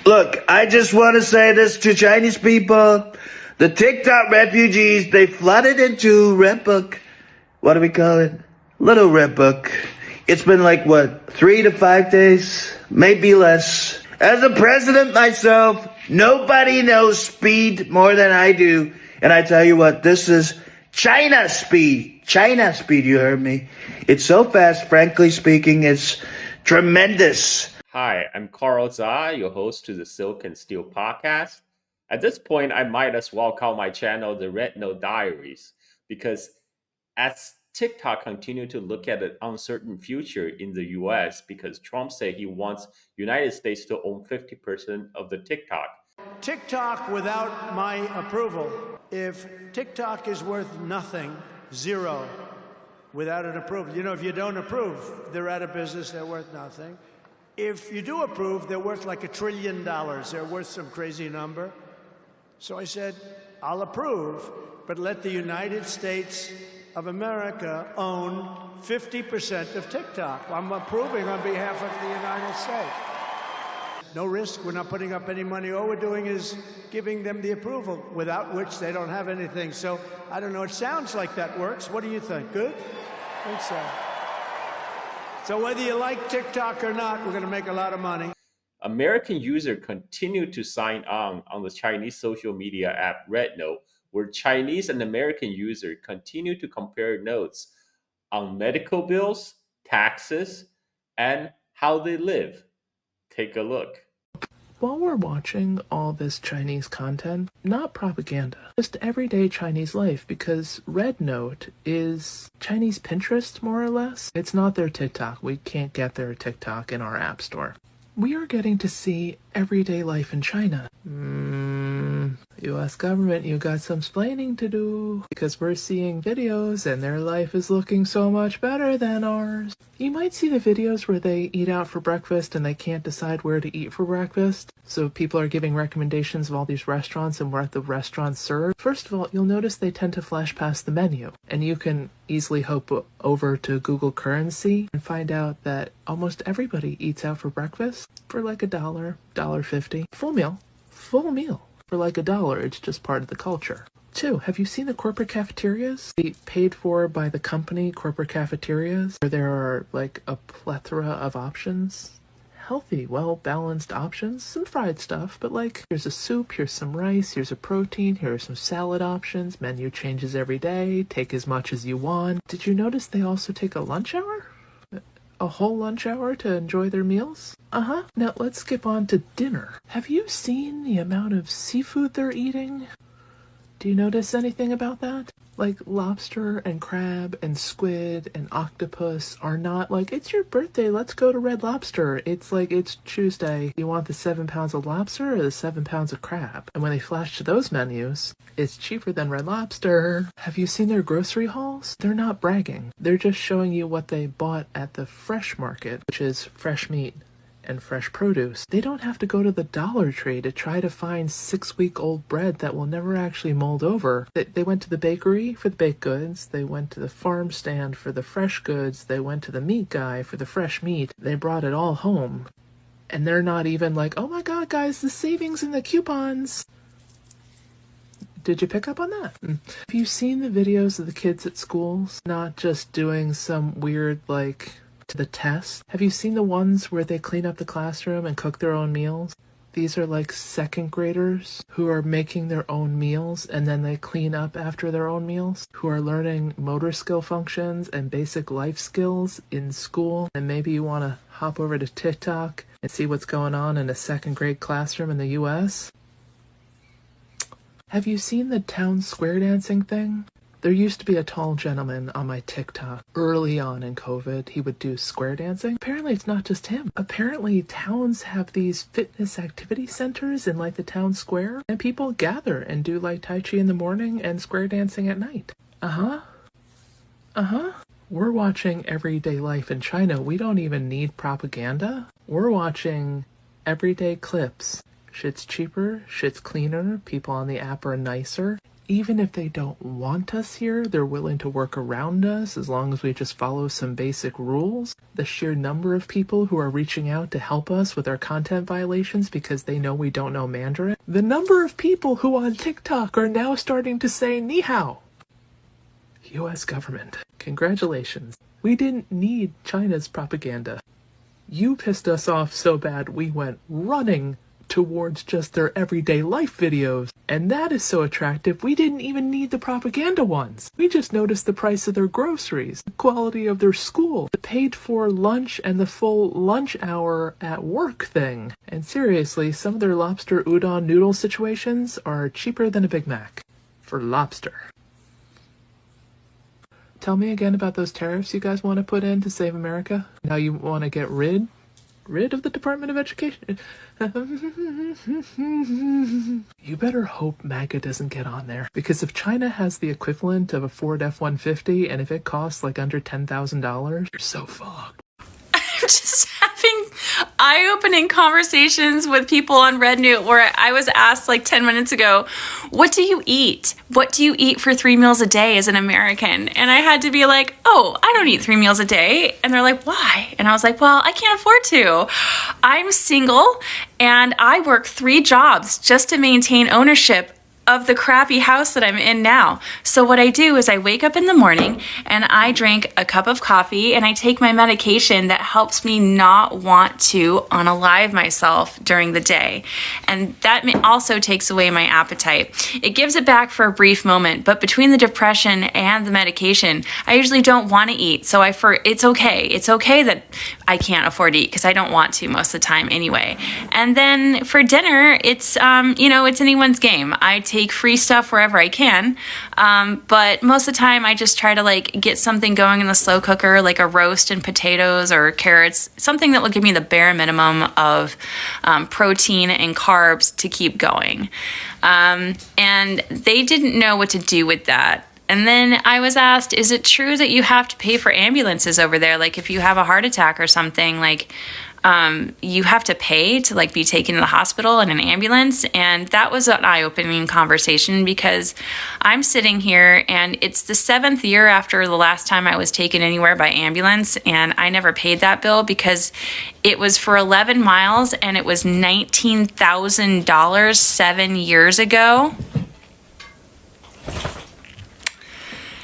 Look, I just want to say this to Chinese people. The TikTok refugees, they flooded into Red Book. What do we call it? Little Red Book. It's been like, what, 3 to 5 days? Maybe less. As a president myself, nobody knows speed more than I do. And I tell you what, this is China speed. China speed, you heard me. It's so fast, frankly speaking, it's tremendous. Hi, I'm Carl Zha, your host to the Silk and Steel podcast. At this point, I might as well call my channel the RedNote Diaries, because as TikTok continue to look at an uncertain future in the US, because Trump said he wants United States to own 50% of the TikTok. TikTok without my approval. If TikTok is worth nothing, zero, without an approval. You know, if you don't approve, they're out of business, they're worth nothing. If you do approve, they're worth like $1 trillion. They're worth some crazy number. So I said, I'll approve, but let the United States of America own 50% of TikTok. I'm approving on behalf of the United States. No risk, we're not putting up any money. All we're doing is giving them the approval, without which they don't have anything. So, I don't know, it sounds like that works. What do you think? Good? I think so. So whether you like TikTok or not, we're going to make a lot of money. American users continue to sign on the Chinese social media app RedNote, where Chinese and American users continue to compare notes on medical bills, taxes, and how they live. Take a look. While we're watching all this Chinese content, not propaganda, just everyday Chinese life, because RedNote is Chinese Pinterest, more or less. It's not their TikTok. We can't get their TikTok in our app store. We are getting to see everyday life in China. US government, you got some splaining to do, because we're seeing videos and their life is looking so much better than ours. You might see the videos where they eat out for breakfast and they can't decide where to eat for breakfast. So people are giving recommendations of all these restaurants and what the restaurants serve. First of all, you'll notice they tend to flash past the menu, and you can easily hop over to Google Currency and find out that almost everybody eats out for breakfast for like $1, $1.50. Full meal. For like $1, it's just part of the culture. 2, have you seen the corporate cafeterias? The paid for by the company corporate cafeterias, where there are like a plethora of options. Healthy, well-balanced options, some fried stuff, but like, here's a soup, here's some rice, here's a protein, here are some salad options, menu changes every day, take as much as you want. Did you notice they also take a lunch hour? A whole lunch hour to enjoy their meals? Now let's skip on to dinner. Have you seen the amount of seafood they're eating? Do you notice anything about that? Like lobster and crab and squid and octopus are not like, it's your birthday, let's go to Red Lobster. It's like, it's Tuesday. You want the 7 pounds of lobster or the 7 pounds of crab? And when they flash to those menus, it's cheaper than Red Lobster. Have you seen their grocery hauls? They're not bragging. They're just showing you what they bought at the fresh market, which is fresh meat and fresh produce. They don't have to go to the Dollar Tree to try to find 6-week-old bread that will never actually mold over. They went to the bakery for the baked goods, they went to the farm stand for the fresh goods, they went to the meat guy for the fresh meat. They brought it all home. And they're not even like, oh my god guys, the savings and the coupons. Did you pick up on that? Have you seen the videos of the kids at schools? Not just doing some weird, like, to the test. Have you seen the ones where they clean up the classroom and cook their own meals? These are like 2nd graders who are making their own meals, and then they clean up after their own meals, who are learning motor skill functions and basic life skills in school. And maybe you want to hop over to TikTok and see what's going on in a 2nd grade classroom in the US. Have you seen the town square dancing thing? There used to be a tall gentleman on my TikTok early on in COVID. He would do square dancing. Apparently it's not just him. Apparently towns have these fitness activity centers in like the town square, and people gather and do like Tai Chi in the morning and square dancing at night. We're watching everyday life in China. We don't even need propaganda. We're watching everyday clips. Shit's cheaper, shit's cleaner, people on the app are nicer. Even if they don't want us here, they're willing to work around us as long as we just follow some basic rules. The sheer number of people who are reaching out to help us with our content violations because they know we don't know Mandarin. The number of people who on TikTok are now starting to say ni hao. US government, congratulations. We didn't need China's propaganda. You pissed us off so bad we went running towards just their everyday life videos. And that is so attractive, we didn't even need the propaganda ones. We just noticed the price of their groceries, the quality of their school, the paid for lunch and the full lunch hour at work thing. And seriously, some of their lobster udon noodle situations are cheaper than a Big Mac. For lobster. Tell me again about those tariffs you guys want to put in to save America. Now you want to get rid of the Department of Education. You better hope MAGA doesn't get on there. Because if China has the equivalent of a Ford F-150 and if it costs like under $10,000, you're so fucked. I'm just having eye-opening conversations with people on RedNote where I was asked like 10 minutes ago, what do you eat? What do you eat for 3 meals a day as an American? And I had to be like, oh, I don't eat 3 meals a day. And they're like, why? And I was like, well, I can't afford to. I'm single and I work 3 jobs just to maintain ownership of the crappy house that I'm in now. So what I do is I wake up in the morning and I drink a cup of coffee and I take my medication that helps me not want to unalive myself during the day. And that also takes away my appetite. It gives it back for a brief moment, but between the depression and the medication, I usually don't want to eat. So it's okay. It's okay that I can't afford to eat because I don't want to most of the time anyway. And then for dinner, it's anyone's game. I take free stuff wherever I can, but most of the time I just try to like get something going in the slow cooker, like a roast and potatoes or carrots, something that will give me the bare minimum of protein and carbs to keep going. And they didn't know what to do with that. And then I was asked, is it true that you have to pay for ambulances over there? Like if you have a heart attack or something, like you have to pay to like be taken to the hospital in an ambulance. And that was an eye-opening conversation because I'm sitting here and it's the 7th year after the last time I was taken anywhere by ambulance, and I never paid that bill because it was for 11 miles and it was $19,000 7 years ago.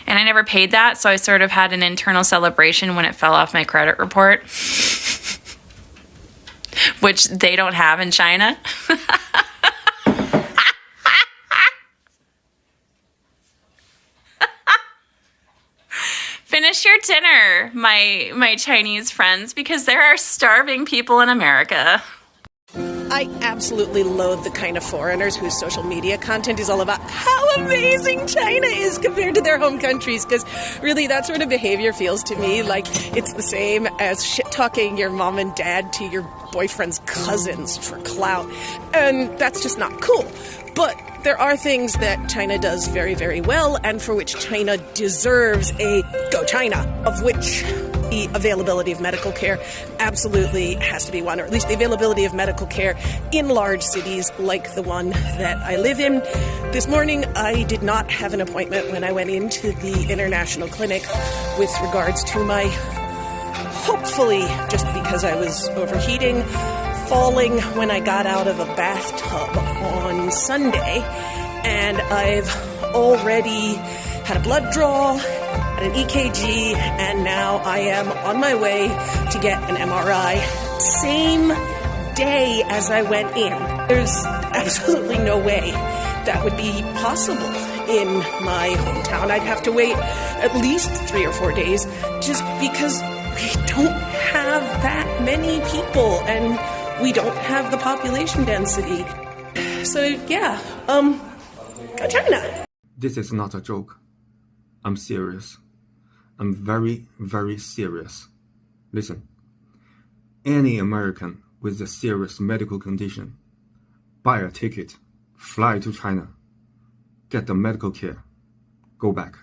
And I never paid that, so I sort of had an internal celebration when it fell off my credit report. Which they don't have in China. Finish your dinner, my Chinese friends, because there are starving people in America. I absolutely loathe the kind of foreigners whose social media content is all about how amazing China is compared to their home countries, because really that sort of behavior feels to me like it's the same as shit-talking your mom and dad to your boyfriend's cousins for clout, and that's just not cool. But there are things that China does very, very well, and for which China deserves a Go China, of which the availability of medical care absolutely has to be one, or at least the availability of medical care in large cities like the one that I live in. This morning, I did not have an appointment when I went into the international clinic with regards to my, hopefully, just because I was overheating, falling when I got out of a bathtub on Sunday, and I've already had a blood draw, had an EKG, and now I am on my way to get an MRI. Same day as I went in. There's absolutely no way that would be possible in my hometown. I'd have to wait at least 3 or 4 days just because we don't have that many people and we don't have the population density. So yeah, go China. This is not a joke. I'm serious. I'm very, very serious. Listen, any American with a serious medical condition, buy a ticket, fly to China, get the medical care, go back.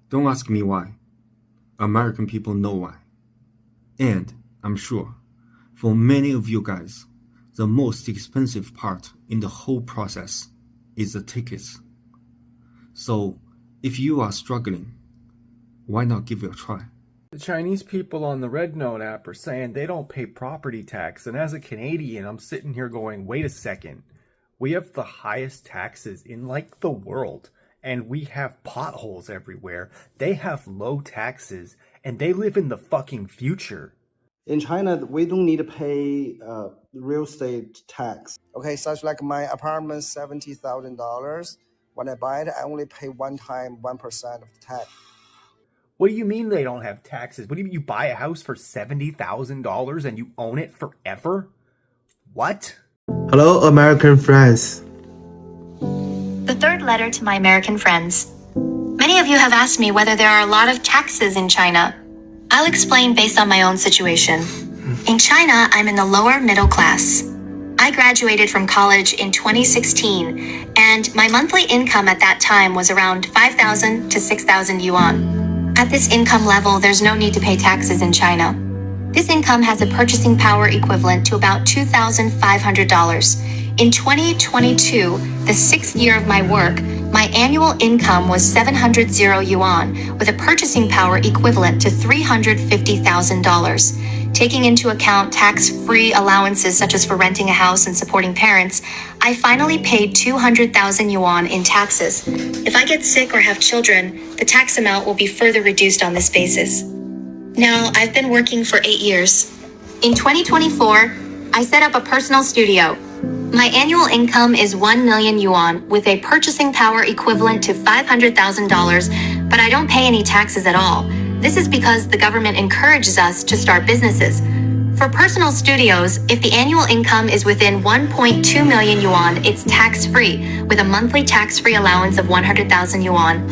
Don't ask me why. American people know why. And I'm sure, for many of you guys, the most expensive part in the whole process is the tickets. So if you are struggling, why not give it a try? The Chinese people on the RedNote app are saying they don't pay property tax. And as a Canadian, I'm sitting here going, wait a second. We have the highest taxes in like the world. And we have potholes everywhere. They have low taxes. And they live in the fucking future. In China, we don't need to pay real estate tax. Okay, such like my apartment, $70,000. When I buy it, I only pay one time 1% of the tax. What do you mean they don't have taxes? What do you mean you buy a house for $70,000 and you own it forever? What? Hello, American friends. The third letter to my American friends. Many of you have asked me whether there are a lot of taxes in China. I'll explain based on my own situation. In China, I'm in the lower middle class. I graduated from college in 2016, and my monthly income at that time was around 5,000 to 6,000 yuan. At this income level, there's no need to pay taxes in China. This income has a purchasing power equivalent to about $2,500. In 2022, the 6th year of my work, my annual income was 700 yuan, with a purchasing power equivalent to $350,000. Taking into account tax-free allowances such as for renting a house and supporting parents, I finally paid 200,000 yuan in taxes. If I get sick or have children, the tax amount will be further reduced on this basis. Now, I've been working for 8 years. In 2024, I set up a personal studio. My annual income is 1 million yuan with a purchasing power equivalent to $500,000, but I don't pay any taxes at all. This is because the government encourages us to start businesses. For personal studios, if the annual income is within 1.2 million yuan, it's tax-free, with a monthly tax-free allowance of 100,000 yuan.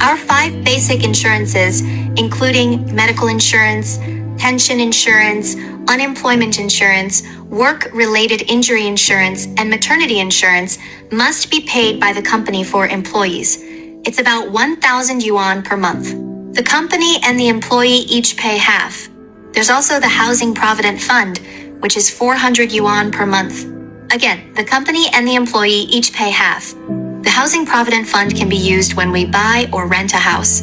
Our 5 basic insurances, including medical insurance, pension insurance, unemployment insurance, work-related injury insurance, and maternity insurance, must be paid by the company for employees. It's about 1,000 yuan per month. The company and the employee each pay half. There's also the Housing Provident Fund, which is 400 yuan per month. Again, the company and the employee each pay half. The Housing Provident Fund can be used when we buy or rent a house.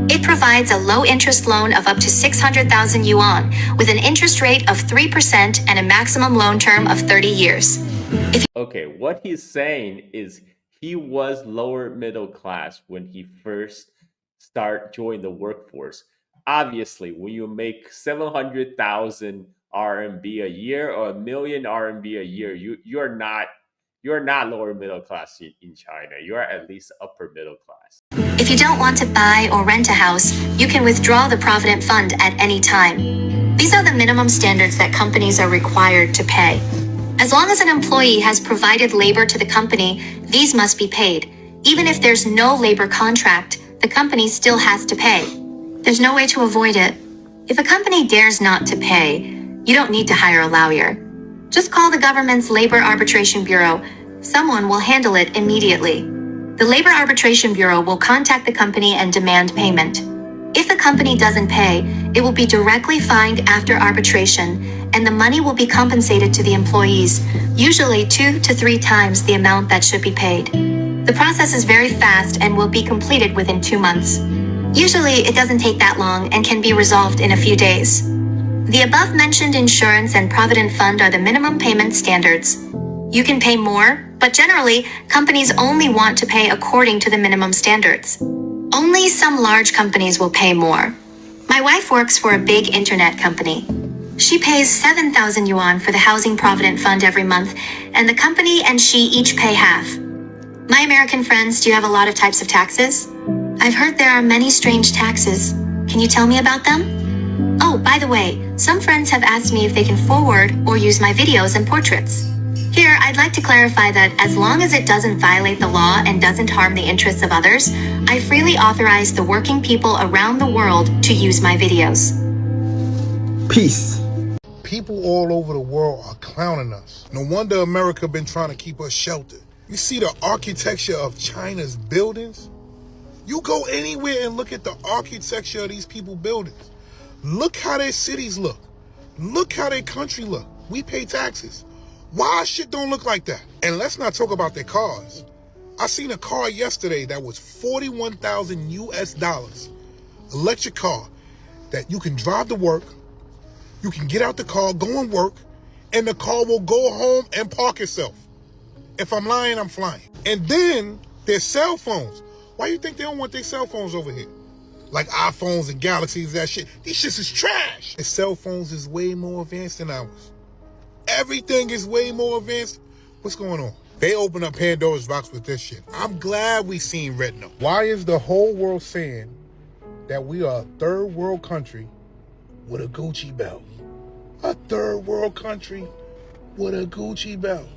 It provides a low-interest loan of up to 600,000 yuan, with an interest rate of 3% and a maximum loan term of 30 years. Okay, what he's saying is he was lower middle class when he first joined the workforce. Obviously, when you make 700,000 RMB a year or a million RMB a year, you're not lower middle class in China. You're at least upper middle class. If you don't want to buy or rent a house, you can withdraw the Provident Fund at any time. These are the minimum standards that companies are required to pay. As long as an employee has provided labor to the company, these must be paid. Even if there's no labor contract, the company still has to pay. There's no way to avoid it. If a company dares not to pay, you don't need to hire a lawyer. Just call the government's Labor Arbitration Bureau. Someone will handle it immediately. The Labor Arbitration Bureau will contact the company and demand payment. If the company doesn't pay, it will be directly fined after arbitration, and the money will be compensated to the employees, usually 2 to 3 times the amount that should be paid. The process is very fast and will be completed within 2 months. Usually, it doesn't take that long and can be resolved in a few days. The above-mentioned insurance and Provident Fund are the minimum payment standards. You can pay more, but generally, companies only want to pay according to the minimum standards. Only some large companies will pay more. My wife works for a big internet company. She pays 7,000 yuan for the Housing Provident Fund every month, and the company and she each pay half. My American friends, do you have a lot of types of taxes? I've heard there are many strange taxes. Can you tell me about them? Oh, by the way, some friends have asked me if they can forward or use my videos and portraits. Here, I'd like to clarify that as long as it doesn't violate the law and doesn't harm the interests of others, I freely authorize the working people around the world to use my videos. Peace. People all over the world are clowning us. No wonder America been trying to keep us sheltered. You see the architecture of China's buildings? You go anywhere and look at the architecture of these people's buildings. Look how their cities look. Look how their country look. We pay taxes. Why shit don't look like that? And let's not talk about their cars. I seen a car yesterday that was 41,000 US dollars. Electric car that you can drive to work, you can get out the car, go and work, and the car will go home and park itself. If I'm lying, I'm flying. And then there's cell phones. Why you think they don't want their cell phones over here? Like iPhones and Galaxies, that shit. These shits is trash. Their cell phones is way more advanced than ours. Everything is way more advanced. What's going on? They open up Pandora's box with this shit. I'm glad we seen RedNote. Why is the whole world saying that we are a third world country with a Gucci belt? A third world country with a Gucci belt.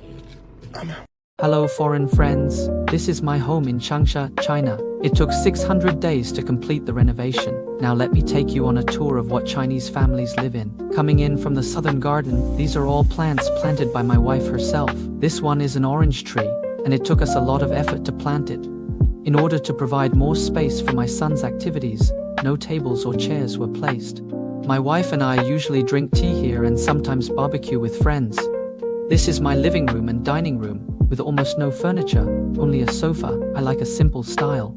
I'm out. Hello foreign friends, this is my home in Changsha, China. It took 600 days to complete the renovation. Now let me take you on a tour of what Chinese families live in. Coming in from the southern garden, these are all plants planted by my wife herself. This one is an orange tree, and it took us a lot of effort to plant it. In order to provide more space for my son's activities, no tables or chairs were placed. My wife and I usually drink tea here and sometimes barbecue with friends. This is my living room and dining room, with almost no furniture, only a sofa. I like a simple style.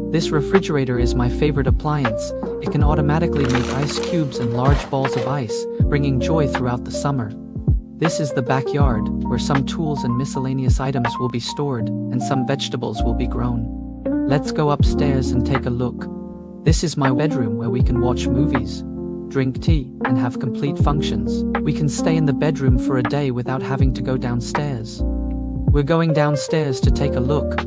This refrigerator is my favorite appliance. It can automatically make ice cubes and large balls of ice, bringing joy throughout the summer. This is the backyard, where some tools and miscellaneous items will be stored, and some vegetables will be grown. Let's go upstairs and take a look. This is my bedroom where we can watch movies, drink tea, and have complete functions. We can stay in the bedroom for a day without having to go downstairs. We're going downstairs to take a look.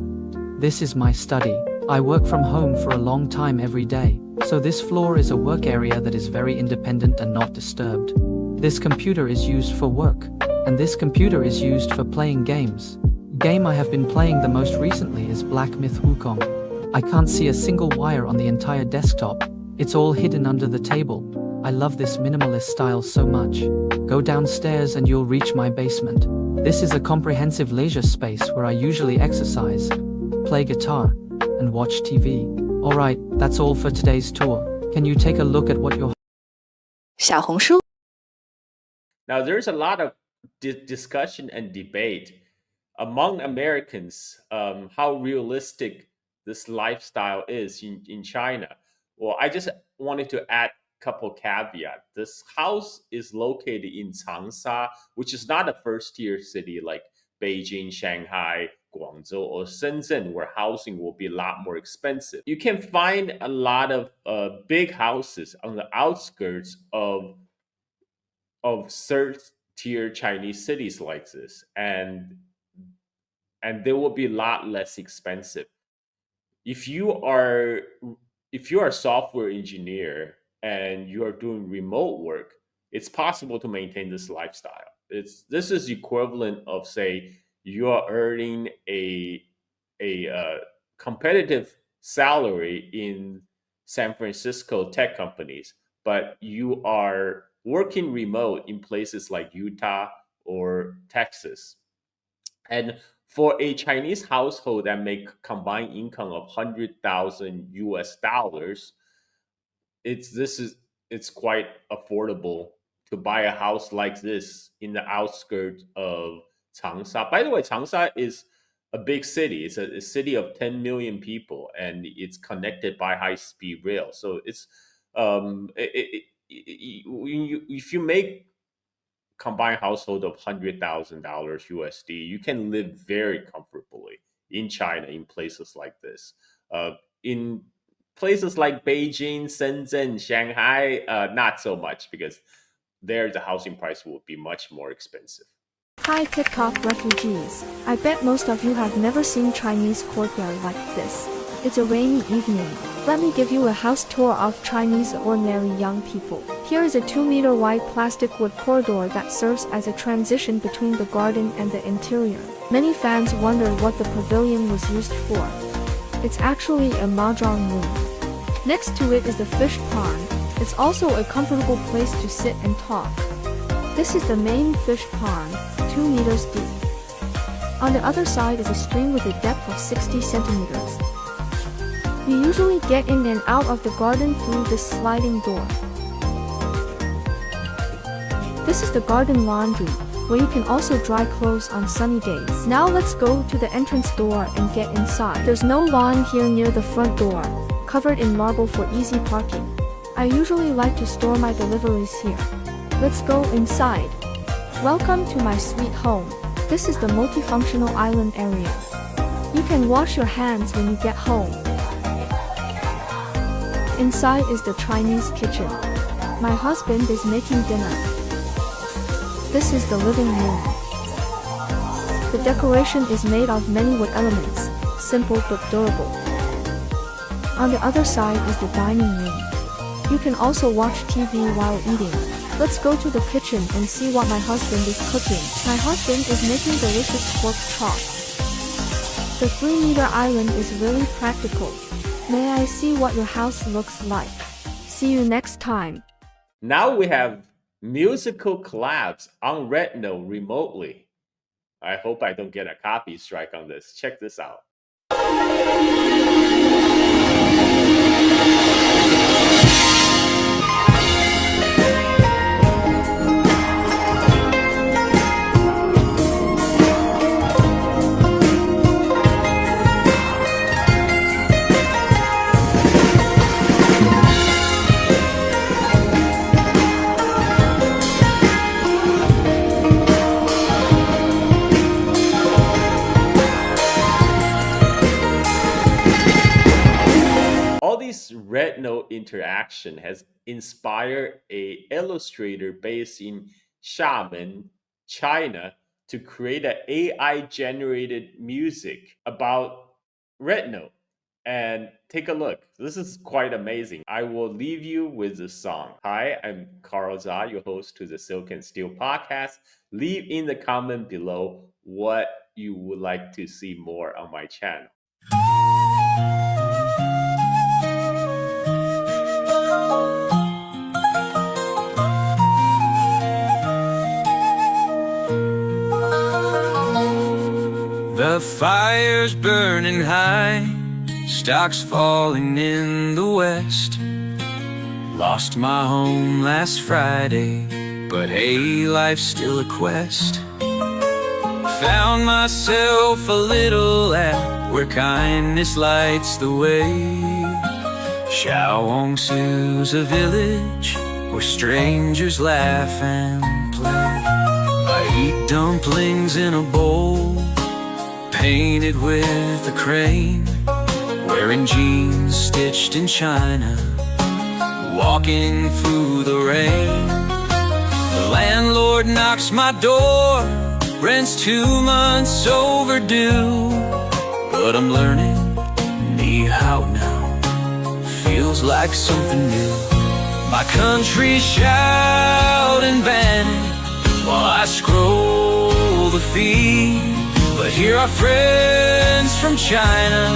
This is my study. I work from home for a long time every day, so this floor is a work area that is very independent and not disturbed. This computer is used for work, and this computer is used for playing games. Game I have been playing the most recently is Black Myth Wukong. I can't see a single wire on the entire desktop. It's all hidden under the table. I love this minimalist style so much. Go downstairs and you'll reach my basement. This is a comprehensive leisure space where I usually exercise, play guitar, and watch TV. Alright, that's all for today's tour. Can you take a look at what your 小红书 Now, there's a lot of discussion and debate among Americans how realistic this lifestyle is in China. Well, I just wanted to add a couple caveats. This house is located in Changsha, which is not a first-tier city like Beijing, Shanghai, Guangzhou, or Shenzhen, where housing will be a lot more expensive. You can find a lot of big houses on the outskirts of third-tier Chinese cities like this, and they will be a lot less expensive. If you are a software engineer and you are doing remote work, it's possible to maintain this lifestyle. This is equivalent of, say, you are earning a competitive salary in San Francisco tech companies, but you are working remote in places like Utah or Texas. And for a Chinese household that make combined income of 100,000 US dollars, it's quite affordable to buy a house like this in the outskirts of Changsha. By the way, Changsha is a big city. It's a city of 10 million people, and it's connected by high-speed rail. So it's if you make combined household of $100,000 USD, you can live very comfortably in China in places like this. In places like Beijing, Shenzhen, Shanghai, not so much, because there the housing price will be much more expensive. Hi TikTok refugees. I bet most of you have never seen Chinese courtyard like this. It's a rainy evening. Let me give you a house tour of Chinese ordinary young people. Here is a 2-meter wide plastic wood corridor that serves as a transition between the garden and the interior. Many fans wondered what the pavilion was used for. It's actually a mahjong room. Next to it is the fish pond. It's also a comfortable place to sit and talk. This is the main fish pond, 2 meters deep. On the other side is a stream with a depth of 60 centimeters. We usually get in and out of the garden through this sliding door. This is the garden laundry. where you can also dry clothes on sunny days. Now let's go to the entrance door and get inside. There's no lawn here near the front door, covered in marble for easy parking. I usually like to store my deliveries here. Let's go inside. Welcome to my sweet home. This is the multifunctional island area. You can wash your hands when you get home. Inside is the Chinese kitchen. My husband is making dinner. This is the living room. The decoration is made of many wood elements, simple but durable. On the other side is the dining room. You can also watch TV while eating. Let's go to the kitchen and see what my husband is cooking. My husband is making delicious pork chops. The 3-meter island is really practical. May I see what your house looks like? See you next time. Now we have musical collabs on RedNote remotely. I hope I don't get a copy strike on this. Check this out. All these RedNote interaction has inspired a illustrator based in Xiamen, China, to create an AI generated music about RedNote. And take a look. This is quite amazing. I will leave you with the song. Hi, I'm Carl Zha, your host to the Silk and Steel podcast. Leave in the comment below what you would like to see more on my channel. The fire's burning high, stocks falling in the west. Lost my home last Friday, but hey, life's still a quest. Found myself a little app where kindness lights the way. Shaongshu's a village where strangers laugh and play. I eat dumplings in a bowl painted with a crane, wearing jeans stitched in China, walking through the rain. The landlord knocks my door, rent's 2 months overdue, but I'm learning ni hao now, feels like something new. My country's shouting banning while I scroll the feed, but here are friends from China,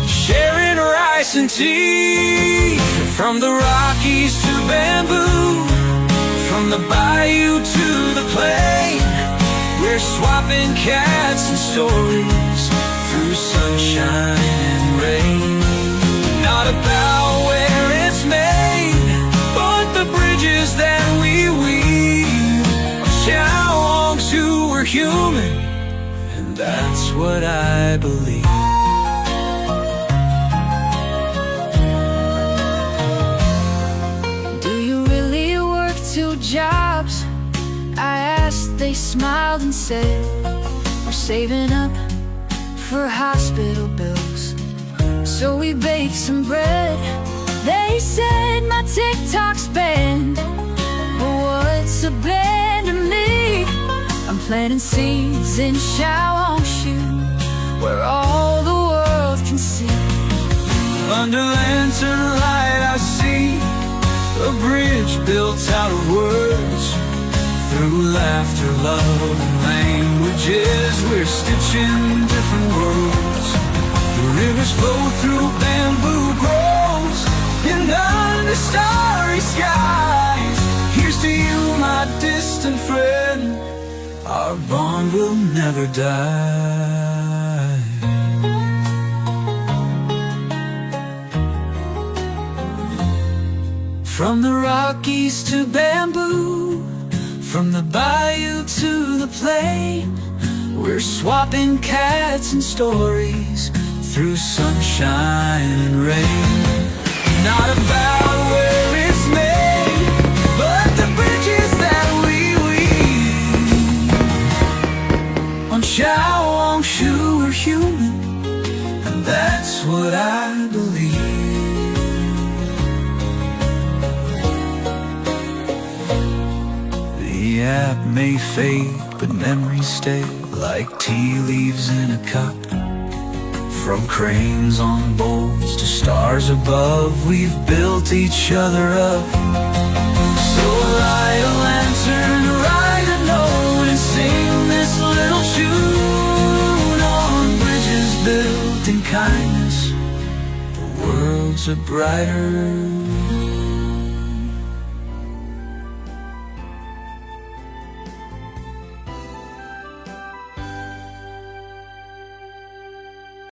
sharing rice and tea. From the Rockies to bamboo, from the bayou to the plain, we're swapping cats and stories through sunshine and rain. Not about where it's made, but the bridges that we weave. Shaongshu, we're human, and that's what I believe. Do you really work 2 jobs? I asked, they smiled and said, we're saving up for hospital bills, so we baked some bread. They said my TikTok's banned, but what's a band to me? I'm planting seeds in Shaongshu, where all the world can see. Under lantern light I see a bridge built out of words. Through laughter, love, and languages, we're stitching different worlds. The rivers flow through bamboo groves and under starry skies. Here's to you, my distant friend, our bond will never die. From the Rockies to bamboo, From the bayou to the plain, we're swapping cats and stories through sunshine and rain. Not about where it's made, but the bridges that we weave. On Chaongshu we're human, and that's what I believe. The app may fade, but memories stay like tea leaves in a cup. From cranes on boats to stars above, we've built each other up. So light a lantern, write a note, and sing this little tune. On bridges built in kindness, the world's a brighter